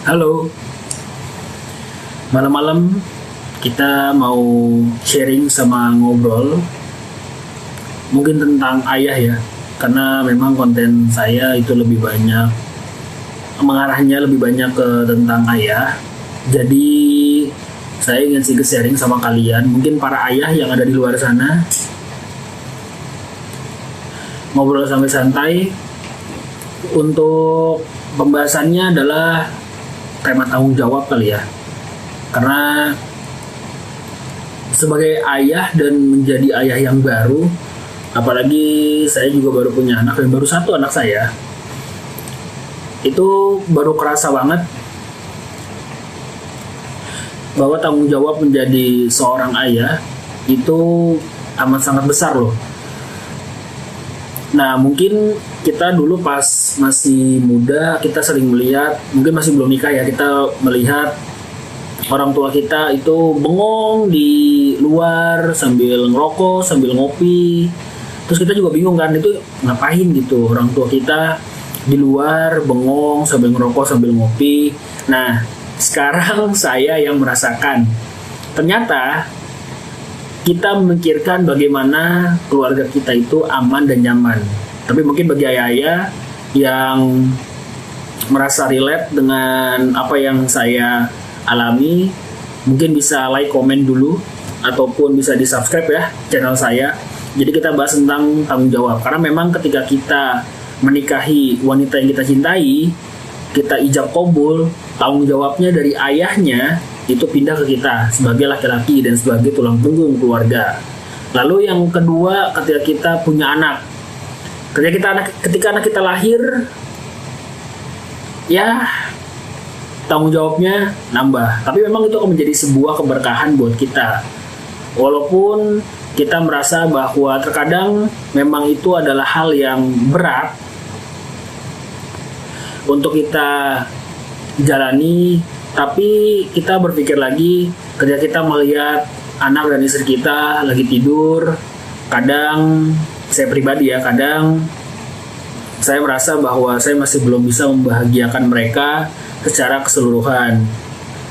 Halo, malam-malam kita mau sharing sama ngobrol mungkin tentang ayah ya, karena memang konten saya itu lebih banyak mengarahnya lebih banyak ke tentang ayah. Jadi saya ingin sedikit sharing sama kalian, mungkin para ayah yang ada di luar sana, ngobrol sambil santai. Untuk pembahasannya adalah tema tanggung jawab kali ya, karena sebagai ayah dan menjadi ayah yang baru, apalagi saya juga baru punya anak dan baru satu anak saya, itu baru kerasa banget bahwa tanggung jawab menjadi seorang ayah itu amat sangat besar loh. Nah, mungkin kita dulu pas masih muda, kita sering melihat, mungkin masih belum nikah ya, kita melihat orang tua kita itu bengong di luar sambil ngerokok, sambil ngopi. Terus kita juga bingung kan, itu ngapain gitu orang tua kita di luar bengong sambil ngerokok, sambil ngopi. Nah, sekarang saya yang merasakan, ternyata kita memikirkan bagaimana keluarga kita itu aman dan nyaman. Tapi mungkin bagi ayah-ayah yang merasa relate dengan apa yang saya alami, mungkin bisa like, komen dulu, ataupun bisa di subscribe ya channel saya. Jadi kita bahas tentang tanggung jawab, karena memang ketika kita menikahi wanita yang kita cintai, kita ijab kabul, tanggung jawabnya dari ayahnya itu pindah ke kita sebagai laki-laki dan sebagai tulang punggung keluarga. Lalu yang kedua, ketika kita punya anak, ketika anak kita lahir, ya tanggung jawabnya nambah. Tapi memang itu akan menjadi sebuah keberkahan buat kita. Walaupun kita merasa bahwa terkadang memang itu adalah hal yang berat untuk kita jalani, tapi kita berpikir lagi ketika kita melihat anak dan istri kita lagi tidur. Kadang saya pribadi ya, kadang saya merasa bahwa saya masih belum bisa membahagiakan mereka secara keseluruhan.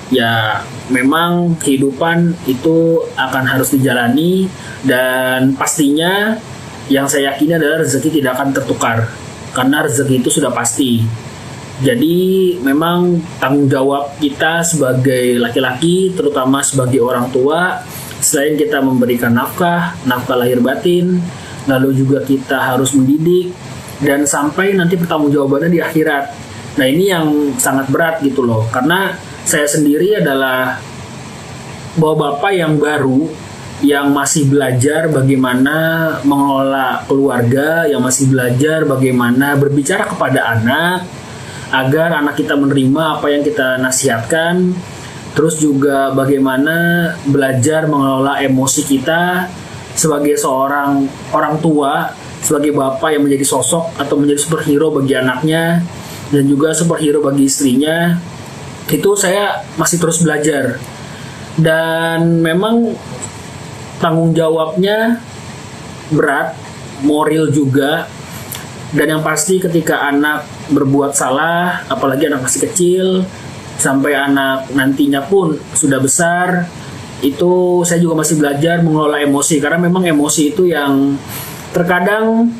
Ya, memang kehidupan itu akan harus dijalani, dan pastinya yang saya yakini adalah rezeki tidak akan tertukar, karena rezeki itu sudah pasti. Jadi memang tanggung jawab kita sebagai laki-laki, terutama sebagai orang tua, selain kita memberikan nafkah lahir batin, lalu juga kita harus mendidik, dan sampai nanti pertanggungjawabannya di akhirat. Nah, ini yang sangat berat gitu loh, karena saya sendiri adalah bapak yang baru, yang masih belajar bagaimana mengelola keluarga, yang masih belajar bagaimana berbicara kepada anak, agar anak kita menerima apa yang kita nasihatkan. Terus juga bagaimana belajar mengelola emosi kita sebagai seorang orang tua, sebagai bapak yang menjadi sosok atau menjadi superhero bagi anaknya, dan juga superhero bagi istrinya. Itu saya masih terus belajar, dan memang tanggung jawabnya berat, moral juga. Dan yang pasti ketika anak berbuat salah, apalagi anak masih kecil, sampai anak nantinya pun sudah besar, itu saya juga masih belajar mengelola emosi. Karena memang emosi itu yang terkadang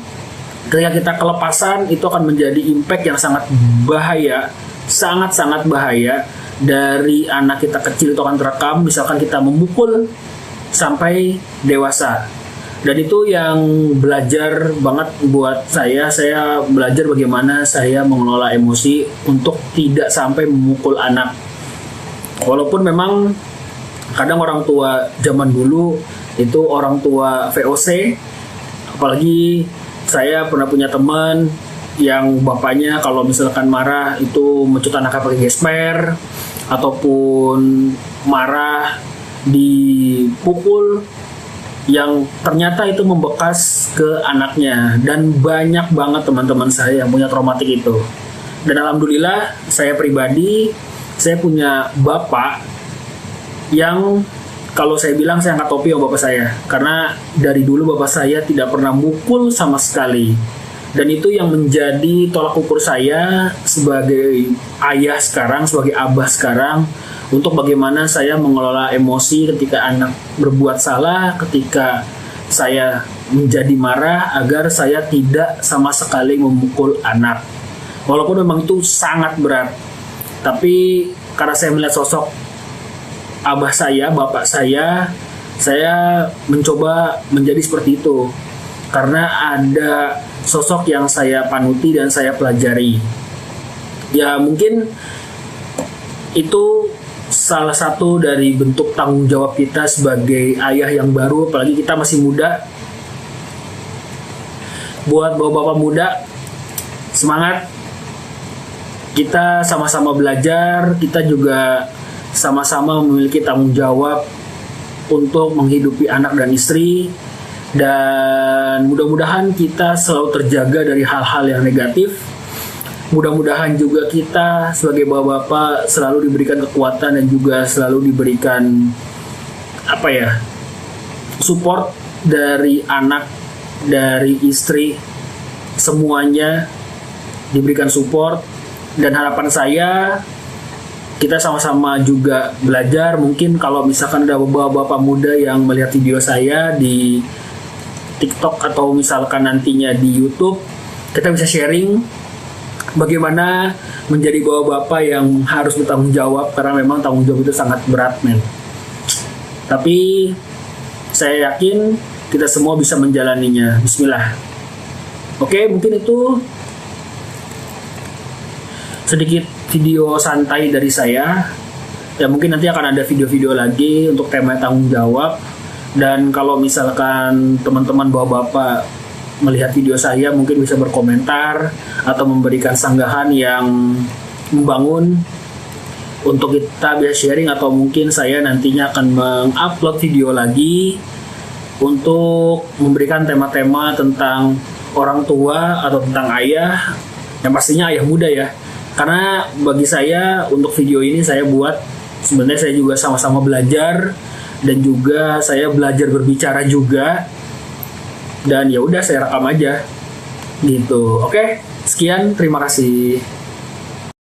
ketika kita kelepasan, itu akan menjadi impact yang sangat bahaya, sangat-sangat bahaya. Dari anak kita kecil itu akan terekam, misalkan kita memukul sampai dewasa. Dan itu yang belajar banget buat saya belajar bagaimana saya mengelola emosi untuk tidak sampai memukul anak. Walaupun memang kadang orang tua zaman dulu itu orang tua VOC, apalagi saya pernah punya teman yang bapaknya kalau misalkan marah itu mencut anaknya pakai gesper, ataupun marah dipukul, yang ternyata itu membekas ke anaknya. Dan banyak banget teman-teman saya yang punya traumatik itu. Dan alhamdulillah saya pribadi, saya punya bapak yang kalau saya bilang saya angkat topi sama bapak saya, karena dari dulu bapak saya tidak pernah mukul sama sekali. Dan itu yang menjadi tolak ukur saya sebagai ayah sekarang, sebagai abah sekarang, untuk bagaimana saya mengelola emosi ketika anak berbuat salah, ketika saya menjadi marah, agar saya tidak sama sekali memukul anak. Walaupun memang itu sangat berat, tapi karena saya melihat sosok abah saya, bapak saya mencoba menjadi seperti itu. Karena ada sosok yang saya panuti dan saya pelajari. Ya mungkin itu salah satu dari bentuk tanggung jawab kita sebagai ayah yang baru, apalagi kita masih muda. Buat bapak-bapak muda, semangat. Kita sama-sama belajar, kita juga sama-sama memiliki tanggung jawab untuk menghidupi anak dan istri. Dan mudah-mudahan kita selalu terjaga dari hal-hal yang negatif. Mudah-mudahan juga kita sebagai bapak-bapak selalu diberikan kekuatan dan juga selalu diberikan support dari anak, dari istri, semuanya diberikan support. Dan harapan saya, kita sama-sama juga belajar. Mungkin kalau misalkan ada bapak-bapak muda yang melihat video saya di TikTok atau misalkan nantinya di YouTube, kita bisa sharing bagaimana menjadi bapak-bapak yang harus bertanggung jawab, karena memang tanggung jawab itu sangat berat, men. Tapi saya yakin kita semua bisa menjalaninya. Bismillah. Oke, mungkin itu sedikit video santai dari saya. Ya mungkin nanti akan ada video-video lagi untuk tema tanggung jawab. Dan kalau misalkan teman-teman bapak-bapak melihat video saya, mungkin bisa berkomentar atau memberikan sanggahan yang membangun untuk kita bisa sharing, atau mungkin saya nantinya akan mengupload video lagi untuk memberikan tema-tema tentang orang tua atau tentang ayah, yang pastinya ayah muda ya. Karena bagi saya untuk video ini saya buat, sebenarnya saya juga sama-sama belajar. Dan juga saya belajar berbicara juga. Dan ya udah saya rekam aja gitu. Oke, sekian, terima kasih.